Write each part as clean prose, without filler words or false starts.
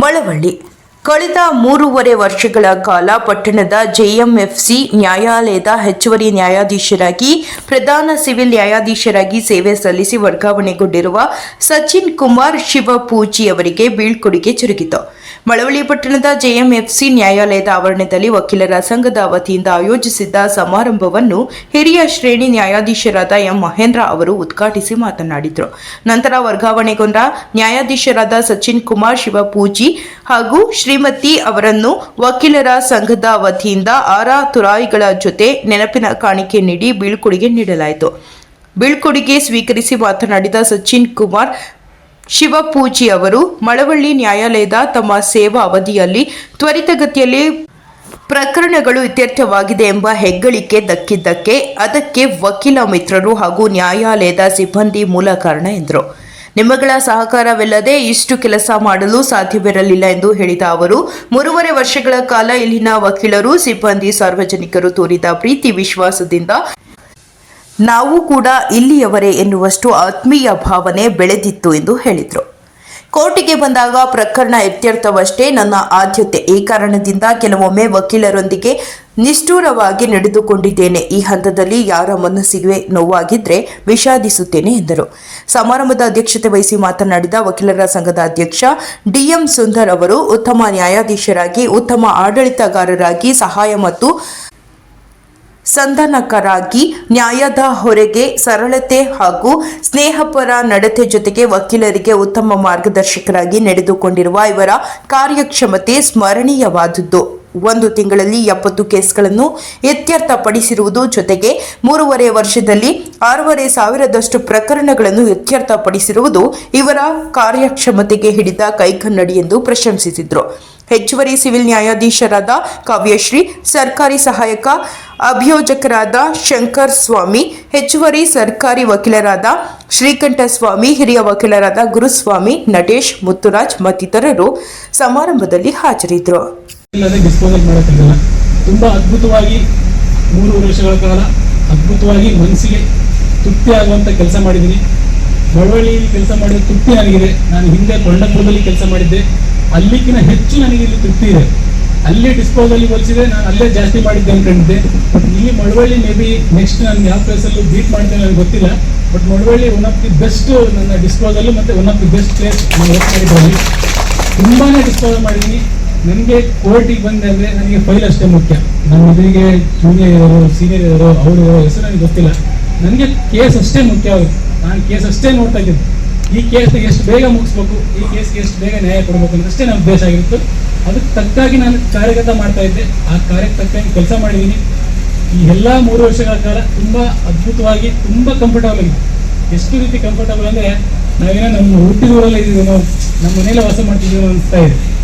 ಮಳವಳ್ಳಿ ಕಳೆದ 3.5 ವರ್ಷಗಳ ಕಾಲ ಪಟ್ಟಣದ ಜೆಎಂಎಫ್ಸಿ ನ್ಯಾಯಾಲಯದ ಹೆಚ್ಚುವರಿ ನ್ಯಾಯಾಧೀಶರಾಗಿ ಪ್ರಧಾನ ಸಿವಿಲ್ ನ್ಯಾಯಾಧೀಶರಾಗಿ ಸೇವೆ ಸಲ್ಲಿಸಿ ವರ್ಗಾವಣೆಗೊಂಡಿರುವ ಸಚಿನ್ ಕುಮಾರ್ ಶಿವಪೂಜಿ ಅವರಿಗೆ ಬೀಳ್ಕೊಡುಗೆ ಜರುಗಿತು. ಮಳವಳ್ಳಿ ಪಟ್ಟಣದ ಜೆಎಂಎಫ್ಸಿ ನ್ಯಾಯಾಲಯದ ಆವರಣದಲ್ಲಿ ವಕೀಲರ ಸಂಘದ ವತಿಯಿಂದ ಆಯೋಜಿಸಿದ್ದ ಸಮಾರಂಭವನ್ನು ಹಿರಿಯ ಶ್ರೇಣಿ ನ್ಯಾಯಾಧೀಶರಾದ ಎಂ ಮಹೇಂದ್ರ ಅವರು ಉದ್ಘಾಟಿಸಿ ಮಾತನಾಡಿದರು. ನಂತರ ವರ್ಗಾವಣೆಗೊಂಡ ನ್ಯಾಯಾಧೀಶರಾದ ಸಚಿನ್ ಕುಮಾರ್ ಶಿವಪೂಜಿ ಹಾಗೂ ಶ್ರೀಮತಿ ಅವರನ್ನು ವಕೀಲರ ಸಂಘದ ವತಿಯಿಂದ ಆರ ತುರಾಯಿಗಳ ಜೊತೆ ನೆನಪಿನ ಕಾಣಿಕೆ ನೀಡಿ ಬೀಳ್ಕೊಡುಗೆ ನೀಡಲಾಯಿತು. ಬೀಳ್ಕೊಡುಗೆ ಸ್ವೀಕರಿಸಿ ಮಾತನಾಡಿದ ಸಚಿನ್ ಕುಮಾರ್ ಶಿವಪೂಜಿ ಅವರು ಮಳವಳ್ಳಿ ನ್ಯಾಯಾಲಯದ ತಮ್ಮ ಸೇವಾ ಅವಧಿಯಲ್ಲಿ ತ್ವರಿತಗತಿಯಲ್ಲಿ ಪ್ರಕರಣಗಳು ಇತ್ಯರ್ಥವಾಗಿದೆ ಎಂಬ ಹೆಗ್ಗಳಿಕೆ ದಕ್ಕಿದ್ದಕ್ಕೆ ಅದಕ್ಕೆ ವಕೀಲ ಮಿತ್ರರು ಹಾಗೂ ನ್ಯಾಯಾಲಯದ ಸಿಬ್ಬಂದಿ ಮೂಲ ಕಾರಣ ಎಂದರು. ನಿಮ್ಮಗಳ ಸಹಕಾರವಿಲ್ಲದೆ ಇಷ್ಟು ಕೆಲಸ ಮಾಡಲು ಸಾಧ್ಯವಿರಲಿಲ್ಲ ಎಂದು ಹೇಳಿದ ಅವರು 3.5 ವರ್ಷಗಳ ಕಾಲ ಇಲ್ಲಿನ ವಕೀಲರು, ಸಿಬ್ಬಂದಿ, ಸಾರ್ವಜನಿಕರು ತೋರಿದ ಪ್ರೀತಿ ವಿಶ್ವಾಸದಿಂದ ನಾವು ಕೂಡ ಇಲ್ಲಿಯವರೇ ಎನ್ನುವಷ್ಟು ಆತ್ಮೀಯ ಭಾವನೆ ಬೆಳೆದಿತ್ತು ಎಂದು ಹೇಳಿದರು. ಕೋರ್ಟಿಗೆ ಬಂದಾಗ ಪ್ರಕರಣ ಇತ್ಯರ್ಥವಷ್ಟೇ ನನ್ನ ಆದ್ಯತೆ. ಈ ಕಾರಣದಿಂದ ಕೆಲವೊಮ್ಮೆ ವಕೀಲರೊಂದಿಗೆ ನಿಷ್ಠೂರವಾಗಿ ನಡೆದುಕೊಂಡಿದ್ದೇನೆ. ಈ ಹಂತದಲ್ಲಿ ಯಾರ ಮನಸ್ಸಿಗೆ ನೋವಾಗಿದ್ರೆ ವಿಷಾದಿಸುತ್ತೇನೆ ಎಂದರು. ಸಮಾರಂಭದ ಅಧ್ಯಕ್ಷತೆ ವಹಿಸಿ ಮಾತನಾಡಿದ ವಕೀಲರ ಸಂಘದ ಅಧ್ಯಕ್ಷ ಡಿಎಂ ಸುಂದರ್ ಅವರು ಉತ್ತಮ ನ್ಯಾಯಾಧೀಶರಾಗಿ, ಉತ್ತಮ ಆಡಳಿತಗಾರರಾಗಿ, ಸಹಾಯ ಮತ್ತು ಸಂಧಾನಕರಾಗಿ, ನ್ಯಾಯದ ಹೊರೆಗೆ ಸರಳತೆ ಹಾಗೂ ಸ್ನೇಹಪರ ನಡತೆ ಜೊತೆಗೆ ವಕೀಲರಿಗೆ ಉತ್ತಮ ಮಾರ್ಗದರ್ಶಕರಾಗಿ ನಡೆದುಕೊಂಡಿರುವ ಇವರ ಕಾರ್ಯಕ್ಷಮತೆ ಸ್ಮರಣೀಯವಾದುದು. 1 ತಿಂಗಳಲ್ಲಿ 70 ಕೇಸ್ಗಳನ್ನು ಇತ್ಯರ್ಥಪಡಿಸಿರುವುದು ಜೊತೆಗೆ 3.5 ವರ್ಷದಲ್ಲಿ 6,500 ಪ್ರಕರಣಗಳನ್ನು ಇತ್ಯರ್ಥಪಡಿಸಿರುವುದು ಇವರ ಕಾರ್ಯಕ್ಷಮತೆಗೆ ಹಿಡಿದ ಕೈಗನ್ನಡಿ ಎಂದು ಪ್ರಶಂಸಿಸಿದರು. ಹೆಚ್ಚುವರಿ ಸಿವಿಲ್ ನ್ಯಾಯಾಧೀಶರಾದ ಕಾವ್ಯಶ್ರೀ, ಸರ್ಕಾರಿ ಸಹಾಯಕ ಅಭಿಯೋಜಕರಾದ ಶಂಕರ್ ಸ್ವಾಮಿ, ಹೆಚ್ಚುವರಿ ಸರ್ಕಾರಿ ವಕೀಲರಾದ ಶ್ರೀಕಂಠಸ್ವಾಮಿ, ಹಿರಿಯ ವಕೀಲರಾದ ಗುರುಸ್ವಾಮಿ, ನಟೇಶ್, ಮುತ್ತುರಾಜ್ ಮತ್ತಿತರರು ಸಮಾರಂಭದಲ್ಲಿ ಹಾಜರಿದ್ದರು. ಡಿಸ್ಪೋಸಲ್ ಮಾಡೋಕ್ಕಾಗಲ್ಲ. ತುಂಬಾ ಅದ್ಭುತವಾಗಿ 3 ವರ್ಷಗಳ ಕಾಲ ಅದ್ಭುತವಾಗಿ ಮನಸ್ಸಿಗೆ ತೃಪ್ತಿ ಆಗುವಂತ ಕೆಲಸ ಮಾಡಿದ್ದೀನಿ. ಮಳವಳ್ಳಿಯಲ್ಲಿ ಕೆಲಸ ಮಾಡಿದ ತೃಪ್ತಿ ನನಗಿದೆ. ನಾನು ಹಿಂದೆ ಕೊಂಡಪುರದಲ್ಲಿ ಕೆಲಸ ಮಾಡಿದ್ದೆ, ಅಲ್ಲಿಗಿನ ಹೆಚ್ಚು ನನಗೆ ಇಲ್ಲಿ ತೃಪ್ತಿ ಇದೆ. ಅಲ್ಲಿ ಡಿಸ್ಪೋಸಲ್ ಹೋಲಿಸಿದ್ರೆ ನಾನು ಅಲ್ಲೇ ಜಾಸ್ತಿ ಮಾಡಿದ್ದೆ ಅನ್ಕೊಂಡಿದ್ದೆ. ಇಲ್ಲಿ ಮಳವಳ್ಳಿ ಮೇ ಬಿ ನೆಕ್ಸ್ಟ್ ನಾನು ಯಾವ ಪ್ಲೇಸಲ್ಲೂ ಬೀಟ್ ಮಾಡ್ತೇನೆ ನನಗೆ ಗೊತ್ತಿಲ್ಲ. But Malavalli one of the best ನನ್ನ ಡಿಸ್ಪೋಸಲ್ ಮತ್ತೆ one of the best place ನಾನು ವರ್ಕ್ ಮಾಡಿದ್ದೀನಿ. ತುಂಬಾನೇ ಡಿಸ್ಪೋಸಲ್ ಮಾಡಿದ್ದೀನಿ. ನನಗೆ ಕೋರ್ಟಿಗೆ ಬಂದೆ ಅಂದರೆ ನನಗೆ ಫೈಲ್ ಅಷ್ಟೇ ಮುಖ್ಯ. ನಮ್ಮ ಎದುರಿಗೆ ಜೂನಿಯರ್ ಇರೋರು, ಸೀನಿಯರ್ ಇರೋರು, ಅವರು ಹೆಸರು ನನಗೆ ಗೊತ್ತಿಲ್ಲ. ನನಗೆ ಕೇಸ್ ಅಷ್ಟೇ ಮುಖ್ಯ ಆಗುತ್ತೆ. ನಾನು ಕೇಸ್ ಅಷ್ಟೇ ನೋಡ್ತಾ ಇದ್ದೀನಿ. ಈ ಕೇಸ್ನ ಎಷ್ಟು ಬೇಗ ಮುಗಿಸ್ಬೇಕು, ಈ ಕೇಸ್ಗೆ ಎಷ್ಟು ಬೇಗ ನ್ಯಾಯ ಕೊಡಬೇಕು ಅನ್ನೋದಷ್ಟೇ ನಮ್ಮ ಉದ್ದೇಶ ಆಗಿತ್ತು. ಅದಕ್ಕೆ ತಕ್ಕಾಗಿ ನಾನು ಕಾರ್ಯಗತ ಮಾಡ್ತಾ ಇದ್ದೆ. ಆ ಕಾರ್ಯಕ್ಕೆ ತಕ್ಕಾಗಿ ಕೆಲಸ ಮಾಡಿದ್ದೀನಿ. ಈ ಎಲ್ಲ 3 ವರ್ಷಗಳ ಕಾಲ ತುಂಬ ಅದ್ಭುತವಾಗಿ, ತುಂಬ ಕಂಫರ್ಟಬಲ್ ಆಗಿದೆ. ಎಷ್ಟು ರೀತಿ ಕಂಫರ್ಟಬಲ್ ಅಂದರೆ ನಾವೇನೋ ನಮ್ಮ ಹುಟ್ಟಿದೂರಲ್ಲೇ ಇದ್ದೀವಿ, ನಮ್ಮ ಮನೆಯಲ್ಲೇ ವಾಸ ಮಾಡ್ತಿದ್ದೀವಿ ಅನಿಸ್ತಾ ಇದೆ.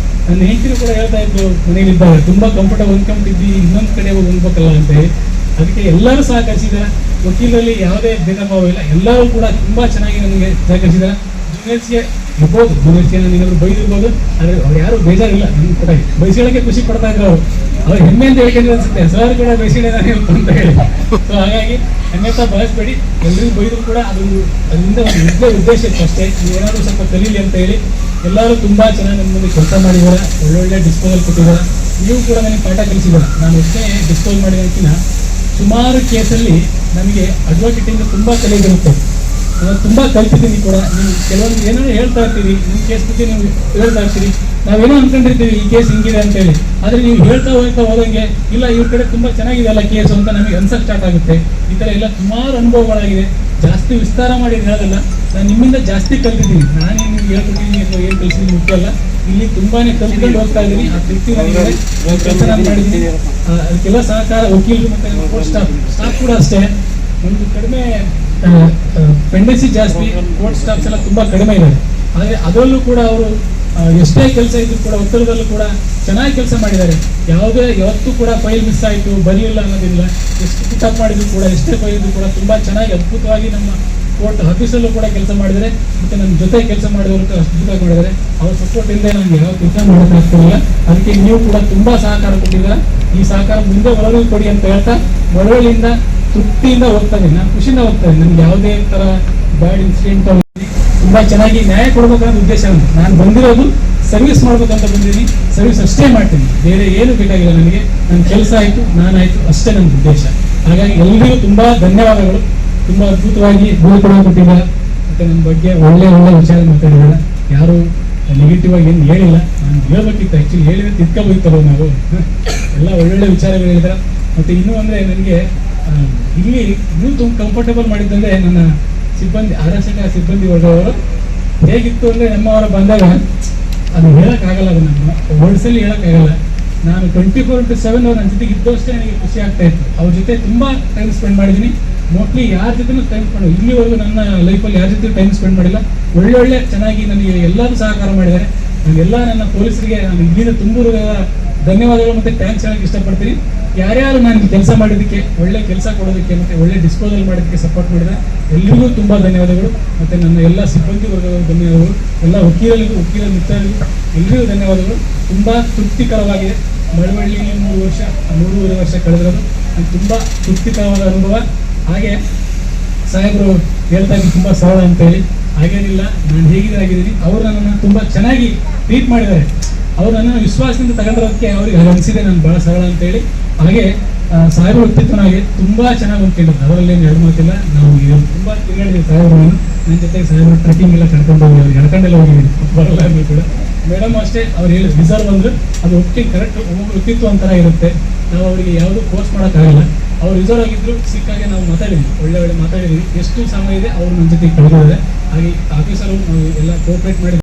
ನನ್ನ ಹೆಂಡತಿರು ಕೂಡ ಹೇಳ್ತಾ ಇದ್ರು ಮನೆಯಲ್ಲಿದ್ದಾಗ, ತುಂಬ ಕಂಫರ್ಟಬಲ್ ಅಂದ್ಕೊಂಡಿದ್ವಿ, ಇನ್ನೊಂದು ಕಡೆ ಹೋಗಿ ಹೊಂದ್ಬೇಕಲ್ಲ ಅಂತ ಹೇಳಿ. ಅದಕ್ಕೆ ಎಲ್ಲರೂ ಸಹಕರಿಸಿದ್ದಾರೆ. ವಕೀಲರಲ್ಲಿ ಯಾವುದೇ ಭೇದ ಭಾವ ಇಲ್ಲ, ಎಲ್ಲರೂ ಕೂಡ ತುಂಬ ಚೆನ್ನಾಗಿ ನನಗೆ ಸಹಕರಿಸಿದ್ದಾರೆ. ಜೂನಿಯರ್ಸ್ಗೆ ಇರ್ಬೋದು, ಜೂನಿಯರ್ಸ್ಗೆ ನಾನು ಏನಾದ್ರು ಬೈದಿರ್ಬೋದು, ಆದರೆ ಅವ್ರು ಯಾರು ಬೇಜಾರಿಲ್ಲ. ನನಗೆ ಕೂಡ ಬಯಸಿಳಕ್ಕೆ ಖುಷಿ ಪಡ್ತಾ ಇದ್ರು. ಅವ್ರು ಹೆಮ್ಮೆ ಅಂತ ಹೇಳ್ಕೊಂಡ್ರೆ ಅನ್ಸುತ್ತೆ, ಸರ್ ಕೂಡ ಬಯಸಿಳೆ ನಾನು ಅಂತ ಹೇಳಿ. ಸೊ ಹಾಗಾಗಿ ಹೆಮ್ಮೆತ ಬಳಸಬೇಡಿ. ಎಲ್ಲರಿಗೂ ಬೈದ್ರು ಕೂಡ ಅದರಿಂದ ಒಂದು ಉದ್ದೇಶ ಇತ್ತು ಅಷ್ಟೇ, ಏನಾದರೂ ಸ್ವಲ್ಪ ಕಲೀಲಿ ಅಂತ ಹೇಳಿ. ಎಲ್ಲರೂ ತುಂಬ ಚೆನ್ನಾಗಿ ನನ್ನ ಮುಂದೆ ಕೆಲಸ ಮಾಡಿದ್ದಾರೆ, ಒಳ್ಳೊಳ್ಳೆ ಡಿಸ್ಪೋಸಲ್ ಕೊಟ್ಟಿದ್ದಾರೆ. ನೀವು ಕೂಡ ನನಗೆ ಪಾಠ ಕಲಿಸಿದ್ದಾರೆ. ನಾನು ಎಷ್ಟೇ ಡಿಸ್ಪೋಸ್ ಮಾಡಿದಕ್ಕಿಂತ ಸುಮಾರು ಕೇಸಲ್ಲಿ ನಮಗೆ ಅಡ್ವೊಕೇಟಿಂದ ತುಂಬ ಕಲಿಯಿರುತ್ತೆ. ನಾನು ತುಂಬ ಕಲ್ತಿದ್ದೀನಿ ಕೂಡ. ನೀವು ಕೆಲವೊಂದು ಏನೋ ಹೇಳ್ತಾ ಇರ್ತೀರಿ, ನಿಮ್ಮ ಕೇಸ್ ಬಗ್ಗೆ ನೀವು ಹೇಳ್ತಾ ಇರ್ತೀರಿ, ನಾವೇನೋ ಅಂದ್ಕೊಂಡಿರ್ತೀವಿ ಈ ಕೇಸ್ ಹಿಂಗಿದೆ ಅಂತೇಳಿ. ಆದರೆ ನೀವು ಹೇಳ್ತಾ ಹೋದಂಗೆ ಇಲ್ಲ ಇವ್ರ ಕಡೆ ತುಂಬ ಚೆನ್ನಾಗಿದೆ ಅಲ್ಲ ಕೇಸು ಅಂತ ನಮಗೆ ಅನ್ಸಕ್ಕೆ ಸ್ಟಾರ್ಟ್ ಆಗುತ್ತೆ. ಈ ಥರ ಎಲ್ಲ ಸುಮಾರು ಅನುಭವಗಳಾಗಿದೆ. ಜಾಸ್ತಿ ವಿಸ್ತಾರ ಮಾಡಿ ಹೇಳೋದಲ್ಲ, ನಾನು ನಿಮ್ಮಿಂದ ಜಾಸ್ತಿ ಕಲ್ತಿದ್ದೀನಿ. ನಾನೇನು ನಿಮ್ಗೆ ಹೇಳ್ಕೊಟ್ಟಿದ್ದೀನಿ ಅಥವಾ ಏನು ಕಲಿಸಿದ್ದೀನಿ ಮುಖ್ಯ ಅಲ್ಲ. ಇಲ್ಲಿ ತುಂಬಾನೇ ಕಲ್ತ್ಕೊಂಡು ಹೋಗ್ತಾ ಇದ್ದೀನಿ. ಆ ತೃಪ್ತಿ ನನಗೆ ಕೆಲಸ ನಾನು ಮಾಡಿದ್ದೀನಿ. ಅದಕ್ಕೆಲ್ಲ ಸಹಕಾರ ವಕೀಲರು ಮತ್ತು ಸ್ಟಾಫ್ ಕೂಡ ಅಷ್ಟೇ. ಒಂದು ಕಡಿಮೆ ಪೆಂಡೆನ್ಸಿ ಜಾಸ್ತಿ, ಕೋರ್ಟ್ ಸ್ಟಾಫ್ಸ್ ಎಲ್ಲ ತುಂಬ ಕಡಿಮೆ ಇದೆ. ಆದರೆ ಅದರಲ್ಲೂ ಕೂಡ ಅವರು ಎಷ್ಟೇ ಕೆಲಸ ಇದ್ರು ಕೂಡ ಒತ್ತಡದಲ್ಲೂ ಕೂಡ ಚೆನ್ನಾಗಿ ಕೆಲಸ ಮಾಡಿದ್ದಾರೆ. ಯಾವತ್ತೂ ಕೂಡ ಫೈಲ್ ಮಿಸ್ ಆಯಿತು, ಬರಲಿಲ್ಲ ಅನ್ನೋದಿಲ್ಲ. ಎಷ್ಟು ಪಿಕಪ್ ಮಾಡಿದ್ರು ಕೂಡ, ಎಷ್ಟೇ ಫೈಲ್ ಇದ್ರು ಕೂಡ ತುಂಬ ಚೆನ್ನಾಗಿ ಅದ್ಭುತವಾಗಿ ನಮ್ಮ ಕೋರ್ಟ್ ಆಫೀಸಲ್ಲೂ ಕೂಡ ಕೆಲಸ ಮಾಡಿದರೆ, ಮತ್ತು ನನ್ನ ಜೊತೆ ಕೆಲಸ ಮಾಡಿದವರು ಅದ್ಭುತವಾಗಿ ಮಾಡಿದ್ದಾರೆ. ಅವ್ರ ಸಪೋರ್ಟ್ ಇಲ್ಲದೆ ನನಗೆ ಯಾವ ಕೆಲಸ ಮಾಡೋಕ್ಕಾಗ್ತಿರಲಿಲ್ಲ. ಅದಕ್ಕೆ ನೀವು ಕೂಡ ತುಂಬ ಸಹಕಾರ ಕೊಟ್ಟಿದ್ದೀರ. ಈ ಸಹಕಾರ ಮುಂದೆ ಒಳಗೂ ಕೊಡಿ ಅಂತ ಹೇಳ್ತಾ ಮಳವಳ್ಳಿಯಿಂದ ತೃಪ್ತಿಯಿಂದ ಹೋಗ್ತಾ ಇದ್ದೀನಿ. ನಾನು ಖುಷಿಯಿಂದ ಹೋಗ್ತಾ ಇದ್ದೀನಿ. ನನಗೆ ಯಾವುದೇ ಥರ ಬ್ಯಾಡ್ ಇನ್ಸಿಡೆಂಟ್ ತುಂಬಾ ಚೆನ್ನಾಗಿ ನ್ಯಾಯ ಕೊಡಬೇಕನ್ನೋ ಉದ್ದೇಶ. ನಾನು ಬಂದಿರೋದು ಸರ್ವಿಸ್ ಮಾಡ್ಬೇಕಂತ ಬಂದಿದ್ದೀನಿ, ಸರ್ವಿಸ್ ಅಷ್ಟೇ ಮಾಡ್ತೀನಿ, ಬೇರೆ ಏನು ಬೇಕಾಗಿಲ್ಲ ನನಗೆ. ನನ್ನ ಕೆಲಸ ಆಯಿತು, ನಾನಾಯಿತು, ಅಷ್ಟೇ ನನ್ನ ಉದ್ದೇಶ. ಹಾಗಾಗಿ ಎಲ್ರಿಗೂ ತುಂಬ ಧನ್ಯವಾದಗಳು. ತುಂಬ ಅದ್ಭುತವಾಗಿ ಬೀಳ್ಕೊಡೋ ಕೊಟ್ಟಿಲ್ಲ, ಮತ್ತು ನನ್ನ ಬಗ್ಗೆ ಒಳ್ಳೆ ಒಳ್ಳೆ ವಿಚಾರ ಮಾತಾಡಿದ್ದಾರೆ. ಯಾರು ನೆಗೆಟಿವ್ ಆಗಿ ಏನು ಹೇಳಿಲ್ಲ. ನಾನು ಹೇಳ್ಬೇಕಿತ್ತು, ಆ್ಯಕ್ಚುಲಿ ಹೇಳಿದ್ರೆ ತಿರ್ಕೋಬೋಯ್ತಲ್ಲ ನಾವು. ಎಲ್ಲ ಒಳ್ಳೊಳ್ಳೆ ವಿಚಾರಗಳು ಹೇಳಿದ್ರೆ. ಮತ್ತು ಇನ್ನೂ ಅಂದರೆ ನನಗೆ ಇಲ್ಲಿ ಇನ್ನೂ ತುಂಬ ಕಂಫರ್ಟಬಲ್ ಮಾಡಿದ್ದಂದರೆ ನನ್ನ ಸಿಬ್ಬಂದಿ, ಆರಕ್ಷಕ ಸಿಬ್ಬಂದಿ ವರ್ಗದವರು ಹೇಗಿತ್ತು ಅಂದರೆ, ನಮ್ಮವರ ಬಂದಾಗ ಅದು ಹೇಳೋಕ್ಕಾಗಲ್ಲ, ಅದು ನಮ್ಮ ವರ್ಡ್ಸಲ್ಲಿ ಹೇಳೋಕ್ಕಾಗಲ್ಲ. ನಾನು 24/7 ಅವ್ರು ನನ್ನ ಜೊತೆಗೆ ಇದ್ದಷ್ಟೇ ನನಗೆ ಖುಷಿ ಆಗ್ತಾ ಇತ್ತು. ಅವ್ರ ಜೊತೆ ತುಂಬ ಟೈಮ್ ಸ್ಪೆಂಡ್ ಮಾಡಿದ್ದೀನಿ. ಮೋಸ್ಟ್ಲಿ ಯಾರ ಜೊತೆನೂ ಟೈಮ್ ಸ್ಪೆಂಡ್ ಇಲ್ಲಿವರೆಗೂ ನನ್ನ ಲೈಫಲ್ಲಿ ಯಾರ ಜೊತೆ ಟೈಮ್ ಸ್ಪೆಂಡ್ ಮಾಡಿಲ್ಲ. ಒಳ್ಳೊಳ್ಳೆ ಚೆನ್ನಾಗಿ ನನಗೆ ಎಲ್ಲರೂ ಸಹಕಾರ ಮಾಡಿದ್ದಾರೆ. ನಾನೆಲ್ಲ ನನ್ನ ಪೊಲೀಸರಿಗೆ ನಾನು ಇಲ್ಲಿಂದ ತುಂಬ ಧನ್ಯವಾದಗಳು ಮತ್ತು ಥ್ಯಾಂಕ್ಸ್ ಹೇಳಕ್ಕೆ ಇಷ್ಟಪಡ್ತೀನಿ. ಯಾರ್ಯಾರು ನಾನು ಕೆಲಸ ಮಾಡಿದ್ದಕ್ಕೆ, ಒಳ್ಳೆ ಕೆಲಸ ಕೊಡೋದಕ್ಕೆ ಮತ್ತು ಒಳ್ಳೆ ಡಿಸ್ಪೋಸಲ್ ಮಾಡೋದಕ್ಕೆ ಸಪೋರ್ಟ್ ಮಾಡಿದರೆ ಎಲ್ರಿಗೂ ತುಂಬ ಧನ್ಯವಾದಗಳು. ಮತ್ತು ನನ್ನ ಎಲ್ಲ ಸಿಬ್ಬಂದಿ ವರ್ಗದವರು ಧನ್ಯವಾದಗಳು, ಎಲ್ಲ ವಕೀಲ ಮಿತ್ರರಿಗೂ ಎಲ್ರಿಗೂ ಧನ್ಯವಾದಗಳು. ತುಂಬ ತೃಪ್ತಿಕರವಾಗಿದೆ. ಮಳವಳ್ಳಿಯಲ್ಲಿ 3.5 ವರ್ಷ ಕಳೆದಿರೋದು ನನಗೆ ತುಂಬ ತೃಪ್ತಿಕರವಾದ ಅನುಭವ. ಹಾಗೆ ಸಾಹೇಬರು ಹೇಳ್ತಾ ಇದ್ದೀನಿ ತುಂಬ ಸರಳ ಅಂತೇಳಿ. ಹಾಗೇನಿಲ್ಲ, ನಾನು ಹೇಗಿದ್ದಾಗಿದ್ದೀನಿ. ಅವರು ನನ್ನನ್ನು ತುಂಬ ಚೆನ್ನಾಗಿ ಟ್ರೀಟ್ ಮಾಡಿದ್ದಾರೆ. ಅವ್ರು ನನ್ನನ್ನು ವಿಶ್ವಾಸದಿಂದ ತಗೊಂಡಿರೋದಕ್ಕೆ ಅವ್ರಿಗೆ ಅನಿಸಿದೆ ನಾನು ಭಾಳ ಸರಳ ಅಂತೇಳಿ. ಹಾಗೆ ಸಾಹೇಬರು ವ್ಯಕ್ತಿತ್ವನಾಗಿ ತುಂಬ ಚೆನ್ನಾಗಿ ಹೊಂದ್ಕೊಂಡಿದ್ದು, ಅದರಲ್ಲೇನು ಎರಡು ಮಾತಿಲ್ಲ. ನಾವು ತುಂಬ ತಿರುಗಾಡಿದ್ದೀವಿ ಸಾಹೇಬ್ರನ್ನು. ನನ್ನ ಜೊತೆಗೆ ಸಾಹೇಬರು ಟ್ರೆಕ್ಕಿಂಗ್ ಎಲ್ಲ ಕರ್ಕೊಂಡು ಹೋಗಿ, ಅವ್ರಿಗೆ ಎಳ್ಕೊಂಡೆಲ್ಲ ಹೋಗಿದ್ದೀನಿ, ಬರಲ್ಲ ಅಂದ್ರೂ ಕೂಡ. ಮೇಡಮ್ ಅಷ್ಟೇ, ಅವ್ರು ಹೇಳಿ ರಿಸರ್ವ್ ಅಂದರು ಅದು ಒಟ್ಟಿಗೆ ಕರೆಕ್ಟ್ ವ್ಯಕ್ತಿತ್ವ ಒಂಥರ ಇರುತ್ತೆ. ನಾವು ಅವರಿಗೆ ಯಾವುದೂ ಫೋರ್ಸ್ ಮಾಡೋಕ್ಕಾಗಲ್ಲ. ಅವ್ರು ರಿಸರ್ವ್ ಆಗಿದ್ರು, ಸಿಕ್ಕಾಗೆ ನಾವು ಮಾತಾಡಿದ್ವಿ, ಒಳ್ಳೆ ಮಾತಾಡಿದ್ವಿ. ಎಷ್ಟು ಸಮಯ ಇದೆ ಅವ್ರು ನನ್ನ ಜೊತೆಗೆ ಕಳೆದಿದ್ದಾರೆ. ಹಾಗೆ ಆಫೀಸರು ಎಲ್ಲ ಕೋಆಪ್ರೇಟ್ ಮಾಡಿ